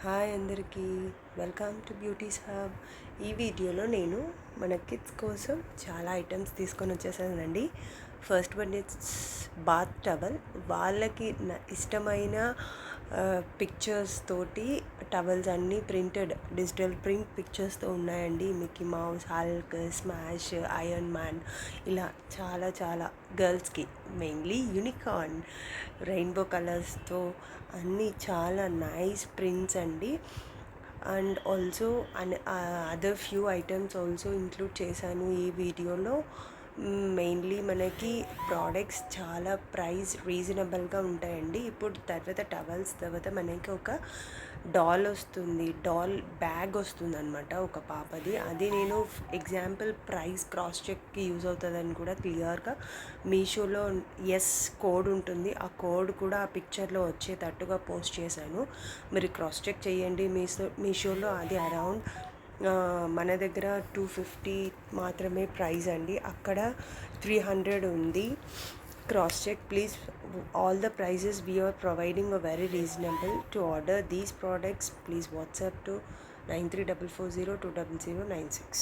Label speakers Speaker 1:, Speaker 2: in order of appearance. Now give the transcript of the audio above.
Speaker 1: Hi అందరికీ, welcome to beauties hub. ఈ వీడియోలో నేను మన కిడ్స్ కోసం చాలా ఐటమ్స్ తీసుకొని వచ్చేసానండి. First one it's bath towel. వాళ్ళకి ఇష్టమైన పిక్చర్స్ తోటి టవల్స్ అన్నీ ప్రింటెడ్ డిజిటల్ ప్రింట్ పిక్చర్స్తో ఉన్నాయండి. Mickey mouse, Hulk, smash, iron man, ఇలా చాలా చాలా గర్ల్స్కి మెయిన్లీ యూనికార్న్ రెయిన్బో కలర్స్తో అన్నీ చాలా నైస్ ప్రింట్స్ అండి. And also other few items also include చేశాను ఈ వీడియోలో. మెయిన్లీ మనకి ప్రోడక్ట్స్ చాలా ప్రైస్ రీజనబుల్గా ఉంటాయండి. ఇప్పుడు తర్వాత టవల్స్ తర్వాత మనకి ఒక డాల్ వస్తుంది, డాల్ బ్యాగ్ వస్తుంది అనమాట, ఒక పాపది. అది నేను ఎగ్జాంపుల్ ప్రైస్ క్రాస్ చెక్కి యూజ్ అవుతుందని కూడా క్లియర్గా మీషోలో ఎస్ కోడ్ ఉంటుంది, ఆ కోడ్ కూడా ఆ పిక్చర్లో వచ్చేటట్టుగా పోస్ట్ చేశాను. మీరు క్రాస్ చెక్ చేయండి మీషోలో. అది అరౌండ్ మన దగ్గర 250 మాత్రమే ప్రైస్ అండి, అక్కడ 300 ఉంది. Cross check please. all the prices we are providing are very reasonable. To order these products please WhatsApp to 9344020096.